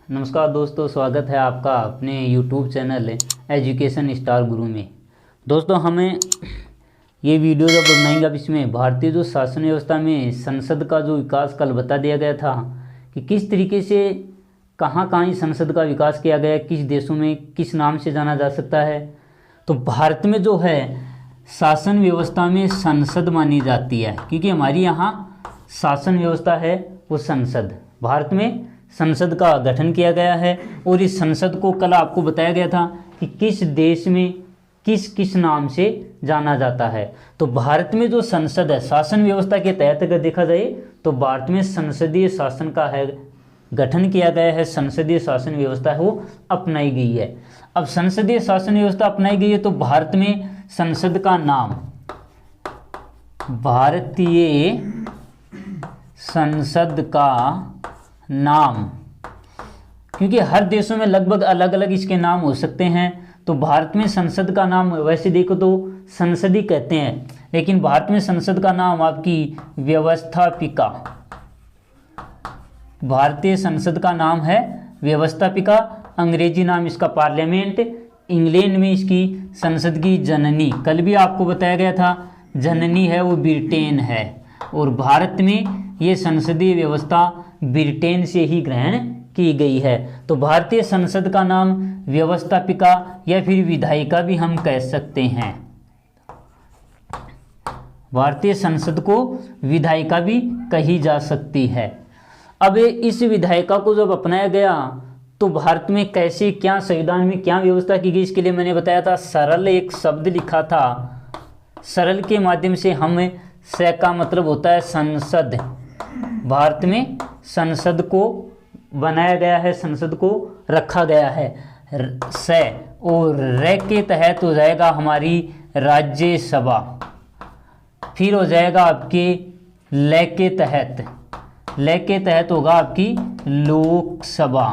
नमस्कार दोस्तों, स्वागत है आपका अपने YouTube चैनल एजुकेशन स्टार गुरु में। दोस्तों, हमें ये वीडियो जब बनाएंगे, अब इसमें भारतीय जो शासन व्यवस्था में संसद का जो विकास कल बता दिया गया था कि किस तरीके से कहाँ कहाँ इस संसद का विकास किया गया, किस देशों में किस नाम से जाना जा सकता है। तो भारत में जो है शासन व्यवस्था में संसद मानी जाती है, क्योंकि हमारी यहाँ शासन व्यवस्था है वो संसद। भारत में संसद का गठन किया गया है और इस संसद को कल आपको बताया गया था कि किस देश में किस किस नाम से जाना जाता है। तो भारत में जो संसद है शासन व्यवस्था के तहत अगर देखा जाए तो भारत में संसदीय शासन का है गठन किया गया है, संसदीय शासन व्यवस्था है वो अपनाई गई है। अब संसदीय शासन व्यवस्था अपनाई गई है तो भारत में संसद का नाम भारतीय संसद का नाम, क्योंकि हर देशों में लगभग अलग अलग इसके नाम हो सकते हैं, तो भारत में संसद का नाम वैसे देखो तो संसद ही कहते हैं, लेकिन भारत में संसद का नाम आपकी व्यवस्थापिका, भारतीय संसद का नाम है व्यवस्थापिका। अंग्रेजी नाम इसका पार्लियामेंट, इंग्लैंड में इसकी संसद की जननी, कल भी आपको बताया गया था जननी है वो ब्रिटेन है, और भारत में ये संसदीय व्यवस्था ब्रिटेन से ही ग्रहण की गई है। तो भारतीय संसद का नाम व्यवस्थापिका या फिर विधायिका भी हम कह सकते हैं। भारतीय संसद को विधायिका भी कही जा सकती है। अब इस विधायिका को जब अपनाया गया तो भारत में कैसे क्या संविधान में क्या व्यवस्था की गई, इसके लिए मैंने बताया था सरल एक शब्द लिखा था। सरल के माध्यम से हम स का मतलब होता है संसद। भारत में संसद को बनाया गया है, संसद को रखा गया है स, और र के तहत हो जाएगा हमारी राज्यसभा, फिर हो जाएगा आपके ल के तहत होगा आपकी लोकसभा।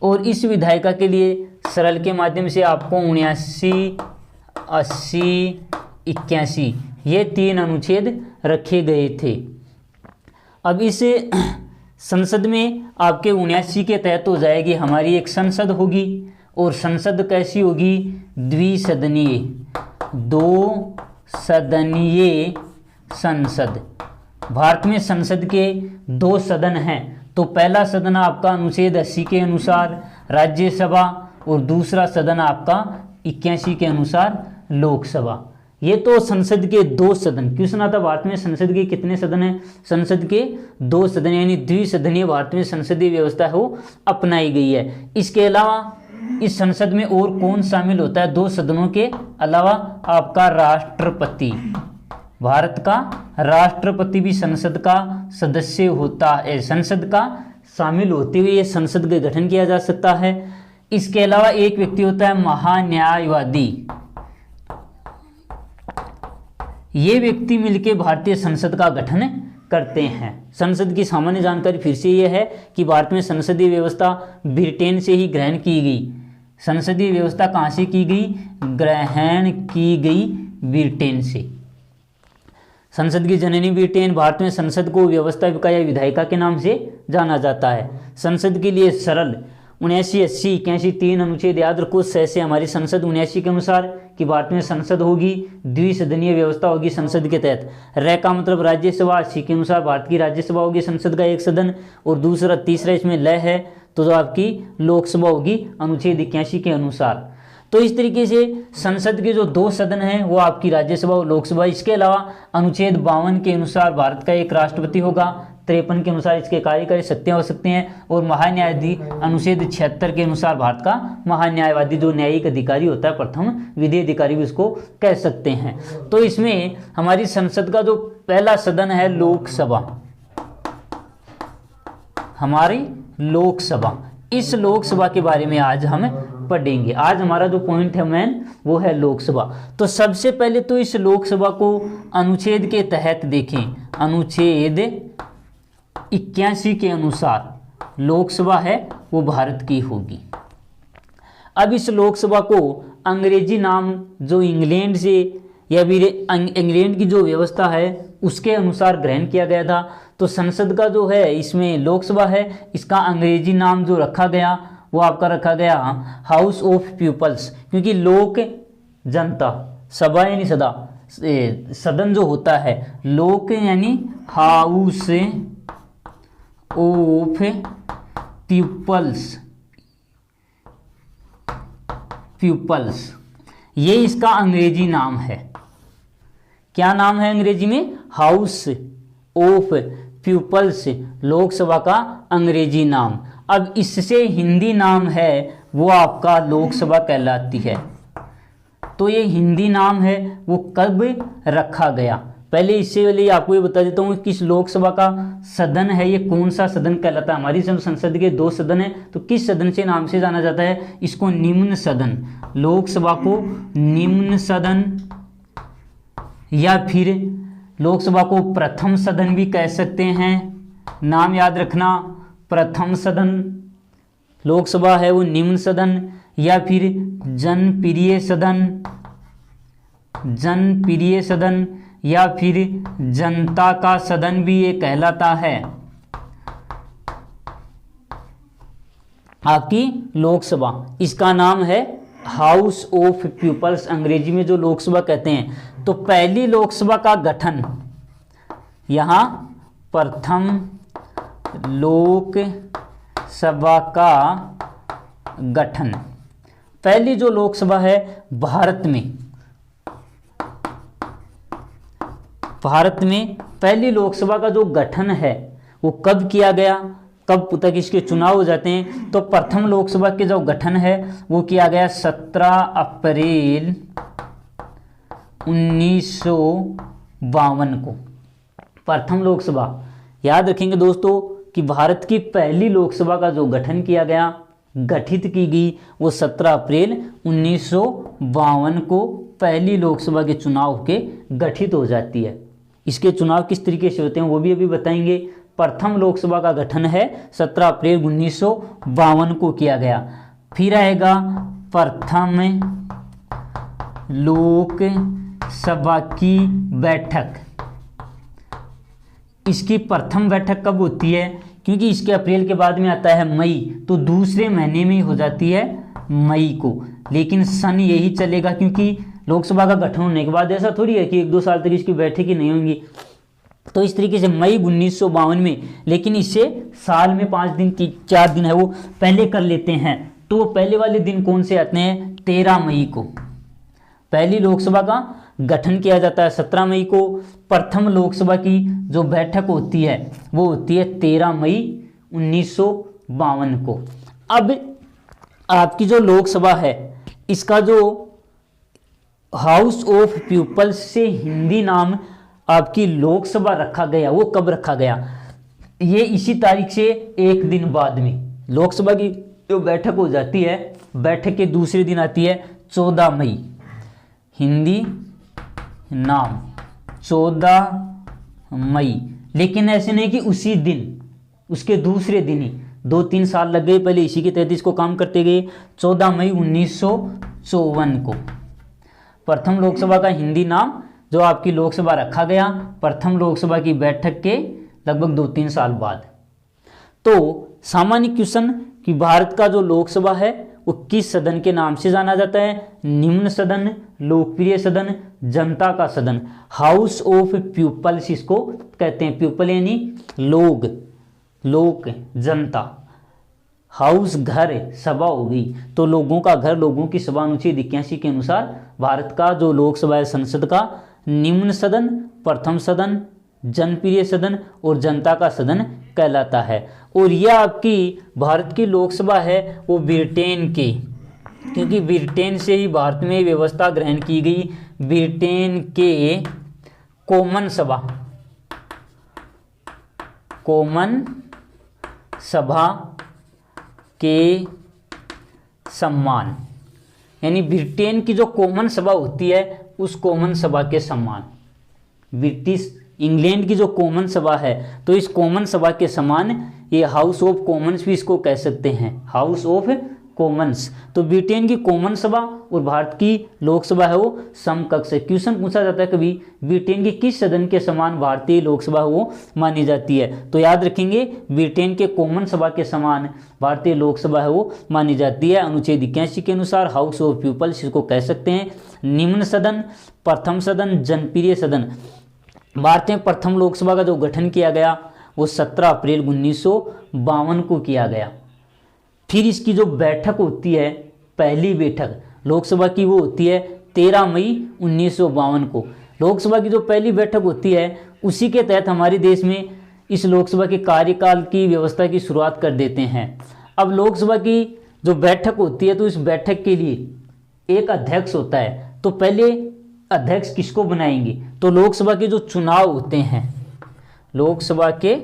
और इस विधायिका के लिए सरल के माध्यम से आपको 79, 80, 81 ये 3 अनुच्छेद रखे गए थे। अब इस संसद में आपके 79 के तहत हो जाएगी हमारी एक संसद होगी, और संसद कैसी होगी, द्विसदनीय, 2 सदनीय संसद। भारत में संसद के 2 सदन हैं, तो पहला सदन आपका अनुच्छेद 80 के अनुसार राज्यसभा, और दूसरा सदन आपका 81 के अनुसार लोकसभा। ये तो संसद के 2 सदन। क्यों सुना था भारत में संसद के कितने सदन हैं, संसद के 2 सदन, यानी द्विसदनीय भारत में संसदीय व्यवस्था है वो अपनाई गई है। इसके अलावा इस संसद में और कौन शामिल होता है 2 सदनों के अलावा, आपका राष्ट्रपति। भारत का राष्ट्रपति भी संसद का सदस्य होता है, संसद का शामिल होते हुए संसद का गठन किया जा सकता है। इसके अलावा एक व्यक्ति होता है महान्यायवादी। ये व्यक्ति मिलकर भारतीय संसद का गठन करते हैं। संसद की सामान्य जानकारी फिर से ये है कि भारत में संसदीय व्यवस्था ब्रिटेन से ही ग्रहण की गई। संसदीय व्यवस्था कहाँ से की गई, ग्रहण की गई ब्रिटेन से। संसद की जननी ब्रिटेन। भारत में संसद को व्यवस्थापिका या विधायिका के नाम से जाना जाता है। संसद के लिए सरल 79, 80, 81 3 अनुच्छेद याद रखो। से हमारी संसद 79 के अनुसार कि भारत में संसद होगी, द्विसदनीय व्यवस्था होगी संसद के तहत। र का मतलब राज्यसभा, 80 के अनुसार भारत की राज्यसभा होगी संसद का एक सदन, और दूसरा तीसरा इसमें ल है तो जो आपकी लोकसभा होगी अनुच्छेद 81 के अनुसार। तो इस तरीके से संसद के जो 2 सदन हैं वो आपकी राज्यसभा और लोकसभा। इसके अलावा अनुच्छेद 52 के अनुसार भारत का एक राष्ट्रपति होगा, 53 के अनुसार इसके कार्यकारी शक्तियाँ हो सकती हैं, और महान्यायाधीश अनुच्छेद 76 के अनुसार भारत का महान्यायवादी जो न्यायिक अधिकारी होता है, प्रथम विधि अधिकारी भी उसको कह सकते हैं। तो इसमें हमारी संसद का जो पहला सदन है लोकसभा, हमारी लोकसभा। इस लोकसभा के बारे में आज हम पढ़ेंगे। आज हमारा जो पॉइंट है मेन वो है लोकसभा। तो सबसे पहले तो इस लोकसभा को अनुच्छेद के तहत देखें। अनुच्छेद 81 के अनुसार लोकसभा है वो भारत की होगी। अब इस लोकसभा को अंग्रेजी नाम जो इंग्लैंड से या फिर इंग्लैंड की जो व्यवस्था है उसके अनुसार ग्रहण किया गया था। तो संसद का जो है इसमें लोकसभा है, इसका अंग्रेजी नाम जो रखा गया वो आपका रखा गया हाउस ऑफ पीपल्स, क्योंकि लोक जनता, सभा यानी सदन जो होता है, लोक यानी हाउस ऑफ पीपल्स, ये इसका अंग्रेजी नाम है। क्या नाम है अंग्रेजी में? हाउस ऑफ पीपल्स, लोकसभा का अंग्रेजी नाम। अब इससे हिंदी नाम है वो आपका लोकसभा कहलाती है। तो ये हिंदी नाम है वो कब रखा गया? पहले इससे पहले आपको ये बता देता हूँ किस लोकसभा का सदन है, ये कौन सा सदन कहलाता है। हमारी संसद के 2 सदन है, तो किस सदन से नाम से जाना जाता है? इसको निम्न सदन, लोकसभा को निम्न सदन, या फिर लोकसभा को प्रथम सदन भी कह सकते हैं। नाम याद रखना, प्रथम सदन लोकसभा है वो निम्न सदन, या फिर जनप्रिय सदन, या फिर जनता का सदन भी ये कहलाता है आपकी लोकसभा। इसका नाम है हाउस ऑफ पीपल्स, अंग्रेजी में जो लोकसभा कहते हैं। तो पहली लोकसभा का गठन, यहां प्रथम लोकसभा का गठन, पहली जो लोकसभा है भारत में पहली लोकसभा का जो गठन है वो कब किया गया, कब तक इसके चुनाव हो जाते हैं? तो प्रथम लोकसभा के जो गठन है वो किया गया 17 अप्रैल 1952 को। प्रथम लोकसभा याद रखेंगे दोस्तों कि भारत की पहली लोकसभा का जो गठन किया गया, गठित की गई, वो 17 अप्रैल 1952 को पहली लोकसभा के चुनाव के गठित हो जाती है। इसके चुनाव किस तरीके से होते हैं वो भी अभी बताएंगे। प्रथम लोकसभा का गठन है 17 अप्रैल 1952 को किया गया। फिर आएगा प्रथम लोकसभा की बैठक। इसकी प्रथम बैठक कब होती है? क्योंकि इसके अप्रैल के बाद में आता है मई, तो दूसरे महीने में हो जाती है मई को। लेकिन सन यही चलेगा, क्योंकि लोकसभा का गठन होने के बाद ऐसा थोड़ी है कि 1-2 साल तक इसकी बैठक ही नहीं होंगी। तो इस तरीके से मई 1952 में, लेकिन इसे साल में 5 दिन 4 दिन है वो पहले कर लेते हैं। तो पहले वाले दिन कौन से आते हैं? 13 मई को पहली लोकसभा का गठन किया जाता है। 17 मई को प्रथम लोकसभा की जो बैठक होती है वो होती है 13 मई 1952 को। अब आपकी जो लोकसभा है इसका जो हाउस ऑफ पीपल्स से हिंदी नाम आपकी लोकसभा रखा गया, वो कब रखा गया? ये इसी तारीख से 1 दिन बाद में लोकसभा की जो बैठक हो जाती है, बैठक के दूसरे दिन आती है 14 मई। हिंदी नाम 14 मई, लेकिन ऐसे नहीं कि उसी दिन, उसके दूसरे दिन ही 2-3 साल लग गए, पहले इसी के तहत इसको काम करते गए। 14 मई 1954 को प्रथम लोकसभा का हिंदी नाम जो आपकी लोकसभा रखा गया, प्रथम लोकसभा की बैठक के लगभग 2-3 साल बाद। तो सामान्य क्वेश्चन कि भारत का जो लोकसभा है वो किस सदन के नाम से जाना जाता है? निम्न सदन, लोकप्रिय सदन, जनता का सदन, हाउस ऑफ पीपल्स इसको कहते हैं। पीपल यानी लोग, लोक, जनता। हाउस घर, सभा हो गई, तो लोगों का घर, लोगों की सभा। अनुच्छेद 81 के अनुसार भारत का जो लोकसभा है संसद का निम्न सदन, प्रथम सदन, जनप्रिय सदन और जनता का सदन कहलाता है। और यह आपकी भारत की लोकसभा है वो ब्रिटेन की, क्योंकि ब्रिटेन से ही भारत में व्यवस्था ग्रहण की गई। ब्रिटेन के कॉमन सभा के सम्मान, यानी ब्रिटेन की जो कॉमन सभा होती है उस कॉमन सभा के सम्मान, ब्रिटिश इंग्लैंड की जो कॉमन सभा है तो इस कॉमन सभा के समान ये हाउस ऑफ कॉमन्स भी इसको कह सकते हैं, हाउस ऑफ कॉमन्स। तो ब्रिटेन की कॉमन सभा और भारत की लोकसभा है वो समकक्ष है। क्वेश्चन पूछा जाता है कभी, ब्रिटेन के किस सदन के समान भारतीय लोकसभा वो मानी जाती है? तो याद रखेंगे, ब्रिटेन के कॉमन सभा के समान भारतीय लोकसभा है वो मानी जाती है। अनुच्छेद 81 के अनुसार हाउस ऑफ पीपल्स इसको कह सकते हैं। निम्न सदन, प्रथम सदन, जनप्रिय सदन। भारत में प्रथम लोकसभा का जो गठन किया गया वो 17 अप्रैल 1952 को किया गया। फिर इसकी जो बैठक होती है, पहली बैठक लोकसभा की वो होती है 13 मई 1952 को। लोकसभा की जो पहली बैठक होती है उसी के तहत हमारे देश में इस लोकसभा के कार्यकाल की व्यवस्था की शुरुआत कर देते हैं। अब लोकसभा की जो बैठक होती है तो इस बैठक के लिए एक अध्यक्ष होता है। तो पहले अध्यक्ष किसको बनाएंगे? तो लोकसभा के जो चुनाव होते हैं, लोकसभा के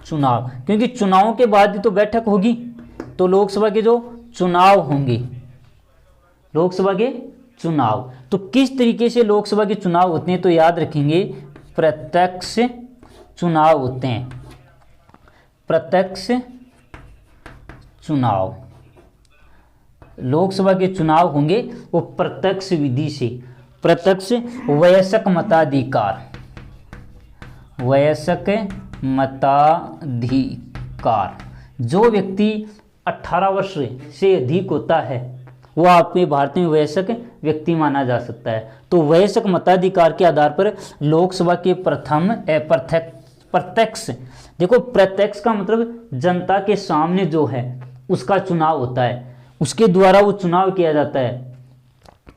चुनाव, क्योंकि चुनावों के बाद ही तो बैठक होगी, तो लोकसभा के जो चुनाव होंगे, लोकसभा के चुनाव, तो किस तरीके से लोकसभा के चुनाव होते हैं? तो याद रखेंगे, प्रत्यक्ष चुनाव होते हैं। प्रत्यक्ष चुनाव, लोकसभा के चुनाव होंगे वो प्रत्यक्ष विधि से। प्रत्यक्ष वयस्क मताधिकार, वयस्क मताधिकार, जो व्यक्ति 18 वर्ष से अधिक होता है वो आपके भारत में वयस्क व्यक्ति माना जा सकता है। तो वयस्क मताधिकार के आधार पर लोकसभा के प्रथम प्रत्यक्ष, देखो प्रत्यक्ष का मतलब जनता के सामने जो है उसका चुनाव होता है, उसके द्वारा वो चुनाव किया जाता है।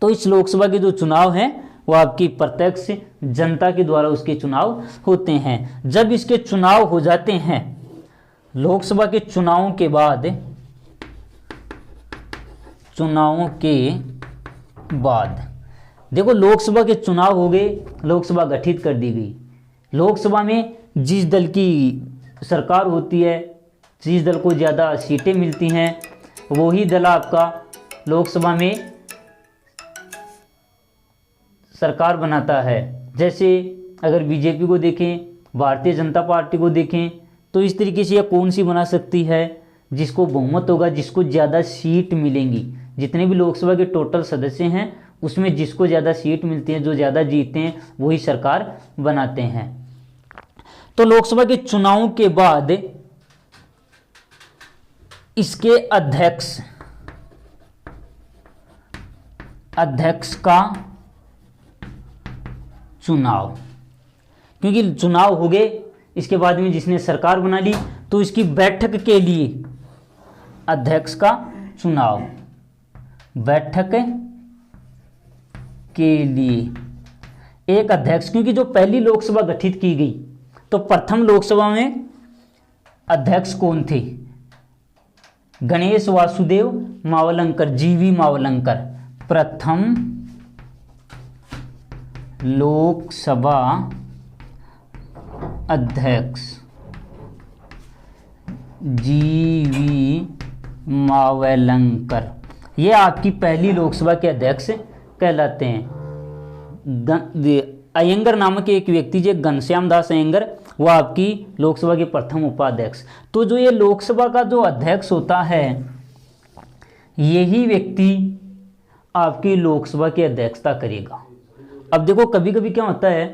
तो इस लोकसभा के जो चुनाव हैं वो आपकी प्रत्यक्ष जनता के द्वारा उसके चुनाव होते हैं। जब इसके चुनाव हो जाते हैं, लोकसभा के चुनावों के बाद, देखो लोकसभा के चुनाव हो गए, लोकसभा गठित कर दी गई। लोकसभा में जिस दल की सरकार होती है, जिस दल को ज़्यादा सीटें मिलती हैं, वही दल आपका लोकसभा में सरकार बनाता है। जैसे अगर बीजेपी को देखें, भारतीय जनता पार्टी को देखें, तो इस तरीके से यह कौन सी बना सकती है? जिसको बहुमत होगा, जिसको ज़्यादा सीट मिलेंगी, जितने भी लोकसभा के टोटल सदस्य हैं उसमें जिसको ज़्यादा सीट मिलती है, जो ज़्यादा जीतते हैं, वही सरकार बनाते हैं। तो लोकसभा के चुनावों के बाद इसके अध्यक्ष का चुनाव, क्योंकि चुनाव हो गए, इसके बाद में जिसने सरकार बना ली तो इसकी बैठक के लिए अध्यक्ष का चुनाव, बैठक के लिए एक अध्यक्ष, क्योंकि जो पहली लोकसभा गठित की गई तो प्रथम लोकसभा में अध्यक्ष कौन थे? गणेश वासुदेव मावलंकर, जीवी मावलंकर। प्रथम लोकसभा अध्यक्ष जीवी मावलंकर, ये आपकी पहली लोकसभा के अध्यक्ष कहलाते हैं। अयंगर नामक एक व्यक्ति जो घनश्याम दास अयंगर, वो आपकी लोकसभा के प्रथम उपाध्यक्ष। तो जो ये लोकसभा का जो अध्यक्ष होता है, यही व्यक्ति आपकी लोकसभा की अध्यक्षता करेगा। अब देखो कभी कभी क्या होता है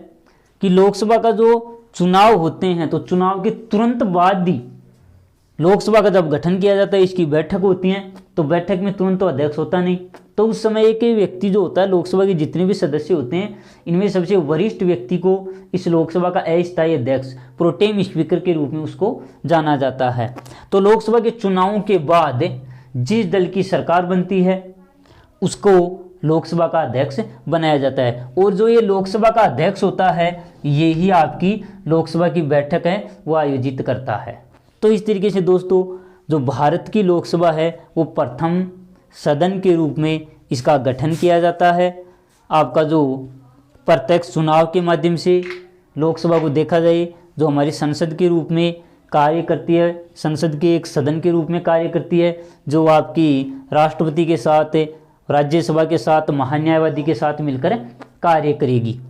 कि लोकसभा का जो चुनाव होते हैं तो चुनाव के तुरंत बाद ही लोकसभा का जब गठन किया जाता है, इसकी बैठक होती है, तो बैठक में तुरंत तो अध्यक्ष होता नहीं, तो उस समय एक व्यक्ति जो होता है, लोकसभा के जितने भी सदस्य होते हैं इनमें सबसे वरिष्ठ व्यक्ति को इस लोकसभा का अस्थायी अध्यक्ष, प्रोटेम स्पीकर के रूप में उसको जाना जाता है। तो लोकसभा के चुनावों के बाद जिस दल की सरकार बनती है उसको लोकसभा का अध्यक्ष बनाया जाता है, और जो ये लोकसभा का अध्यक्ष होता है यही आपकी लोकसभा की बैठक है वो आयोजित करता है। तो इस तरीके से दोस्तों जो भारत की लोकसभा है वो प्रथम सदन के रूप में इसका गठन किया जाता है। आपका जो प्रत्यक्ष चुनाव के माध्यम से लोकसभा को देखा जाए, जो हमारी संसद के रूप में कार्य करती है, संसद के एक सदन के रूप में कार्य करती है, जो आपकी राष्ट्रपति के साथ, राज्यसभा के साथ, महान्यायवादी के साथ मिलकर कार्य करेगी।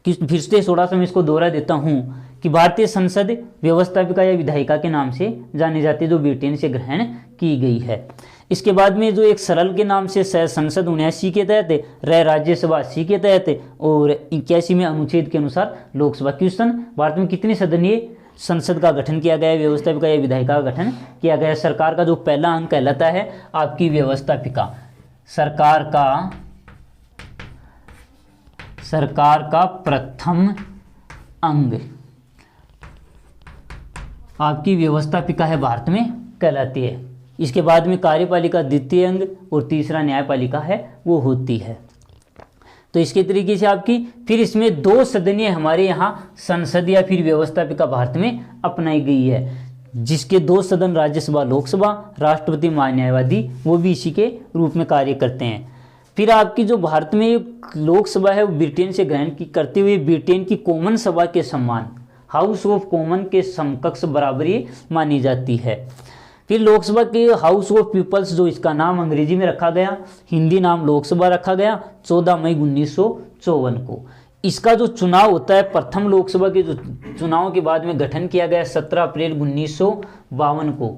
कि फिर से थोड़ा सा मैं इसको दोहरा देता हूँ कि भारतीय संसद व्यवस्थापिका या विधायिका के नाम से जानी जाती है, जो ब्रिटेन से ग्रहण की गई है। इसके बाद में जो एक सरल के नाम से संसद 79 के तहत, राज्यसभा 80 के तहत और 81 में अनुच्छेद के अनुसार लोकसभा। क्वेश्चन, भारत में कितनी सदनीय संसद का गठन किया गया है, व्यवस्थापिका या विधायिका का गठन किया गया है। सरकार का जो पहला अंग कहलाता है आपकी व्यवस्थापिका। सरकार का प्रथम अंग आपकी व्यवस्थापिका है, भारत में कहलाती है। इसके बाद में कार्यपालिका द्वितीय अंग और तीसरा न्यायपालिका है वो होती है। तो इसके तरीके से आपकी फिर इसमें 2 सदनीय हमारे यहाँ संसद या फिर व्यवस्थापिका भारत में अपनाई गई है, जिसके 2 सदन राज्यसभा लोकसभा, राष्ट्रपति महान्यायवादी वो भी इसी के रूप में कार्य करते हैं। फिर आपकी जो भारत में लोकसभा है वो ब्रिटेन से ग्रहण की करते हुए ब्रिटेन की कॉमन सभा के समान हाउस ऑफ कॉमन के समकक्ष बराबरी मानी जाती है। फिर लोकसभा के हाउस ऑफ पीपल्स जो इसका नाम अंग्रेजी में रखा गया, हिंदी नाम लोकसभा रखा गया 14 मई 1954 को। इसका जो चुनाव होता है प्रथम लोकसभा के जो चुनाव के बाद में गठन किया गया 17 अप्रैल 1952 को।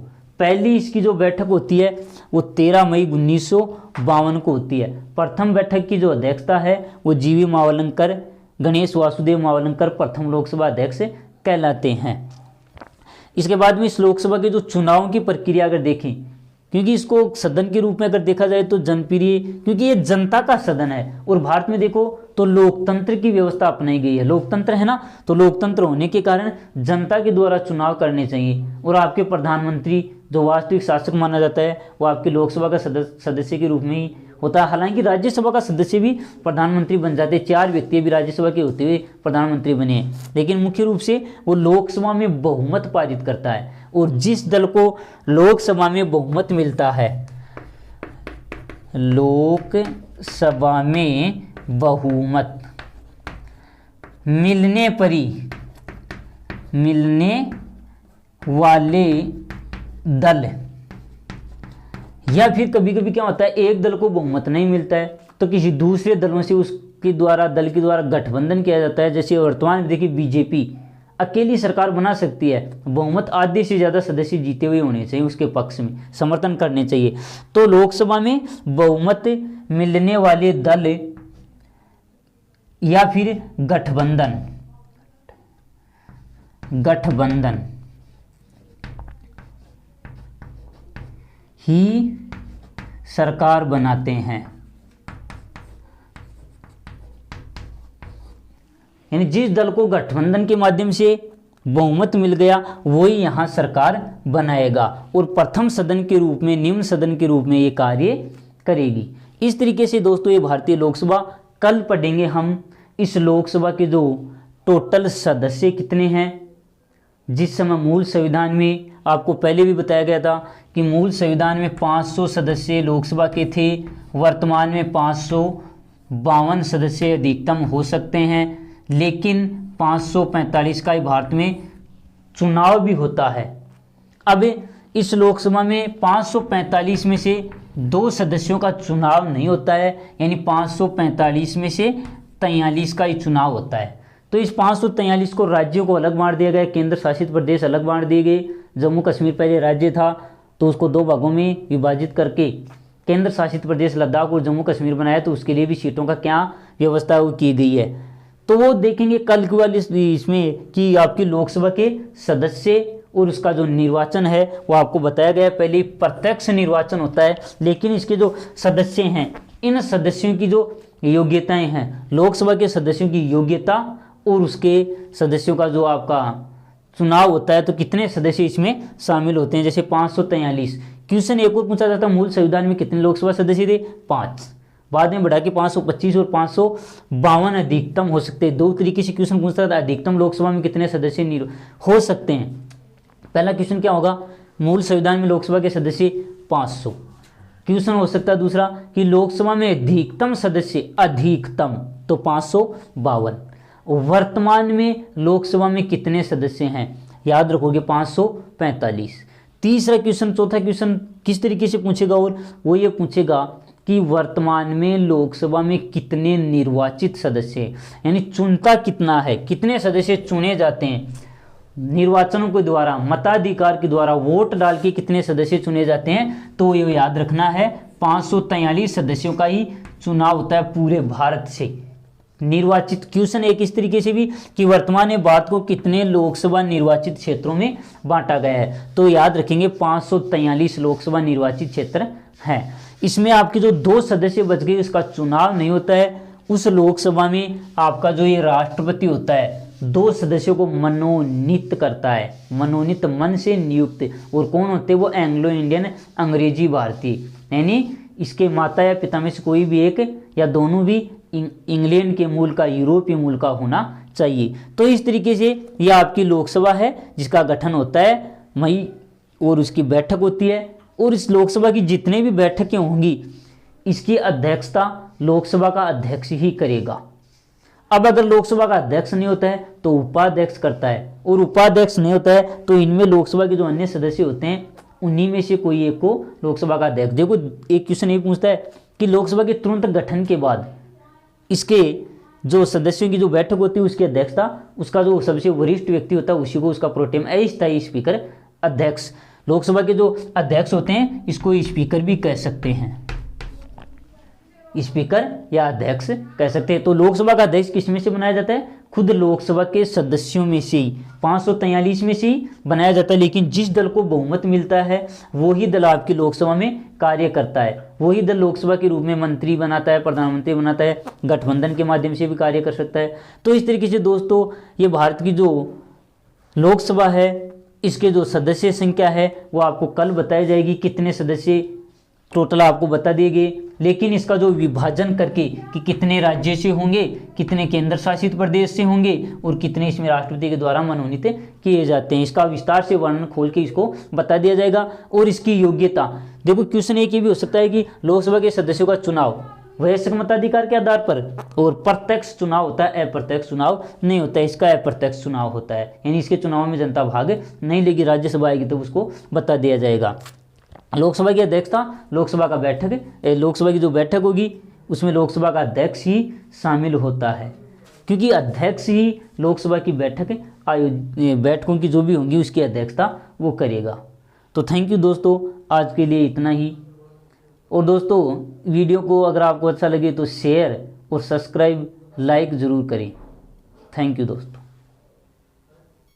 पहली इसकी जो बैठक होती है वो 13 मई 1952 को होती है। प्रथम बैठक की जो अध्यक्षता है वो जीवी मावलंकर, गणेश वासुदेव मावलंकर प्रथम लोकसभा अध्यक्ष कहलाते हैं। इसके बाद में इस लोकसभा के जो चुनाव की प्रक्रिया अगर देखें, क्योंकि इसको सदन के रूप में अगर देखा जाए तो जनप्रिय, क्योंकि ये जनता का सदन है और भारत में देखो तो लोकतंत्र की व्यवस्था अपनाई गई है। लोकतंत्र है ना, तो लोकतंत्र होने के कारण जनता के द्वारा चुनाव करने चाहिए और आपके प्रधानमंत्री जो वास्तविक शासक माना जाता है वो आपके लोकसभा का सदस्य के रूप में ही होता है। हालांकि राज्यसभा का सदस्य भी प्रधानमंत्री बन जाते हैं, 4 व्यक्ति भी राज्यसभा के होते हुए प्रधानमंत्री बने हैं, लेकिन मुख्य रूप से वो लोकसभा में बहुमत पारित करता है। और जिस दल को लोकसभा में बहुमत मिलता है, लोकसभा में बहुमत मिलने वाले दल, या फिर कभी कभी क्या होता है एक दल को बहुमत नहीं मिलता है तो किसी दूसरे दलों से उसके द्वारा दल के द्वारा गठबंधन किया जाता है। जैसे वर्तमान में देखिए बीजेपी अकेली सरकार बना सकती है, बहुमत आधे से ज़्यादा सदस्य जीते हुए होने चाहिए, उसके पक्ष में समर्थन करने चाहिए। तो लोकसभा में बहुमत मिलने वाले दल या फिर गठबंधन ही सरकार बनाते हैं। यानी जिस दल को गठबंधन के माध्यम से बहुमत मिल गया वही यहाँ सरकार बनाएगा और प्रथम सदन के रूप में, निम्न सदन के रूप में ये कार्य करेगी। इस तरीके से दोस्तों ये भारतीय लोकसभा, कल पढ़ेंगे हम इस लोकसभा के जो टोटल सदस्य कितने हैं। जिस समय मूल संविधान में आपको पहले भी बताया गया था कि मूल संविधान में 500 सदस्य लोकसभा के थे, वर्तमान में 552 सदस्य अधिकतम हो सकते हैं, लेकिन 545 का ही भारत में चुनाव भी होता है। अब इस लोकसभा में 545 में से 2 सदस्यों का चुनाव नहीं होता है, यानी 545 में से 43 का ही चुनाव होता है। तो इस 543 को राज्यों को अलग बांट दिया गया, केंद्र शासित प्रदेश अलग बांट दिए गए। जम्मू कश्मीर पहले राज्य था तो उसको 2 भागों में विभाजित करके केंद्र शासित प्रदेश लद्दाख और जम्मू कश्मीर बनाया, तो उसके लिए भी सीटों का क्या व्यवस्था वो की गई है। तो वो देखेंगे कल की वाली इसमें कि आपकी लोकसभा के सदस्य और उसका जो निर्वाचन है वो आपको बताया गया है। पहले प्रत्यक्ष निर्वाचन होता है, लेकिन इसके जो सदस्य हैं इन सदस्यों की जो योग्यताएं हैं, लोकसभा के सदस्यों की योग्यता और उसके सदस्यों का जो आपका चुनाव होता है, तो कितने सदस्य इसमें शामिल होते हैं। जैसे 543 क्वेश्चन एक और पूछा जाता है, मूल संविधान में कितने लोकसभा सदस्य थे 5, बाद में बढ़ा के 525 और 552 अधिकतम हो सकते हैं। 2 तरीके से क्वेश्चन पूछता था, अधिकतम लोकसभा में कितने सदस्य हो सकते हैं। पहला क्वेश्चन क्या होगा, मूल संविधान में लोकसभा के सदस्य 500। क्वेश्चन हो सकता है दूसरा कि लोकसभा में अधिकतम सदस्य, अधिकतम तो 552, वर्तमान में लोकसभा में कितने सदस्य हैं, याद रखोगे 545। तीसरा क्वेश्चन, चौथा क्वेश्चन किस तरीके से पूछेगा, और वो ये पूछेगा कि वर्तमान में लोकसभा में कितने निर्वाचित सदस्य हैं, यानी चुनता कितना है, कितने सदस्य चुने जाते हैं। निर्वाचनों के द्वारा, मताधिकार के द्वारा वोट डाल के कितने सदस्य चुने जाते हैं, तो ये याद रखना है 543 सदस्यों का ही चुनाव होता है पूरे भारत से निर्वाचित। क्वेश्चन एक इस तरीके से भी कि वर्तमान बात को कितने लोकसभा निर्वाचित क्षेत्रों में बांटा गया है, तो याद रखेंगे 543 लोकसभा निर्वाचित क्षेत्र हैं। इसमें आपके जो 2 सदस्य बच गए उसका चुनाव नहीं होता है। उस लोकसभा में आपका जो ये राष्ट्रपति होता है 2 सदस्यों को मनोनीत करता है, मनोनीत मन से नियुक्त। और कौन होते हैं वो एंग्लो इंडियन, अंग्रेजी भारतीय, यानी इसके माता या पिता में से कोई भी एक या दोनों भी इंग्लैंड के मूल का, यूरोपीय मूल का होना चाहिए। तो इस तरीके से ये आपकी लोकसभा है जिसका गठन होता है मई, और उसकी बैठक होती है। और इस लोकसभा की जितने भी बैठकें होंगी इसकी अध्यक्षता लोकसभा का अध्यक्ष ही करेगा। अब अगर लोकसभा का अध्यक्ष नहीं होता है तो उपाध्यक्ष करता है, और उपाध्यक्ष नहीं होता है तो इनमें लोकसभा के जो अन्य सदस्य होते हैं उन्हीं में से कोई एक को लोकसभा का अध्यक्ष। देखो एक क्वेश्चन ये पूछता है कि लोकसभा के तुरंत गठन के बाद इसके जो सदस्यों की जो बैठक होती है उसकी अध्यक्षता उसका जो सबसे वरिष्ठ व्यक्ति होता है उसी को उसका प्रोटेम अस्थायी स्पीकर अध्यक्ष, लोकसभा के जो अध्यक्ष होते हैं इसको स्पीकर भी कह सकते हैं, स्पीकर या अध्यक्ष कह सकते हैं। तो लोकसभा का अध्यक्ष किस में से बनाया जाता है, खुद लोकसभा के सदस्यों में से ही 543 में से ही बनाया जाता है। लेकिन जिस दल को बहुमत मिलता है वही दल आपकी लोकसभा में कार्य करता है, वही दल लोकसभा के रूप में मंत्री बनाता है, प्रधानमंत्री बनाता है, गठबंधन के माध्यम से भी कार्य कर सकता है। तो इस तरीके से दोस्तों ये भारत की जो लोकसभा है इसके जो सदस्य संख्या है वो आपको कल बताई जाएगी, कितने सदस्य टोटल आपको बता दिए गए। लेकिन इसका जो विभाजन करके कि कितने राज्य से होंगे, कितने केंद्र शासित प्रदेश से होंगे और कितने इसमें राष्ट्रपति के द्वारा मनोनीत किए जाते हैं, इसका विस्तार से वर्णन खोल के इसको बता दिया जाएगा। और इसकी योग्यता देखो, क्वेश्चन एक ये भी हो सकता है कि लोकसभा के सदस्यों का चुनाव वयस्क मताधिकार के आधार पर और प्रत्यक्ष चुनाव होता है, अप्रत्यक्ष चुनाव नहीं होता है, इसका अप्रत्यक्ष चुनाव होता है, यानी इसके चुनाव में जनता भाग नहीं लेगी। राज्यसभा आएगी तो उसको बता दिया जाएगा। लोकसभा की अध्यक्षता, लोकसभा का बैठक, लोकसभा की जो बैठक होगी उसमें लोकसभा का अध्यक्ष ही शामिल होता है, क्योंकि अध्यक्ष ही लोकसभा की बैठकों की जो भी होंगी उसकी अध्यक्षता वो करेगा। तो थैंक यू दोस्तों, आज के लिए इतना ही। और दोस्तों वीडियो को अगर आपको अच्छा लगे तो शेयर और सब्सक्राइब, लाइक ज़रूर करें। थैंक यू दोस्तों।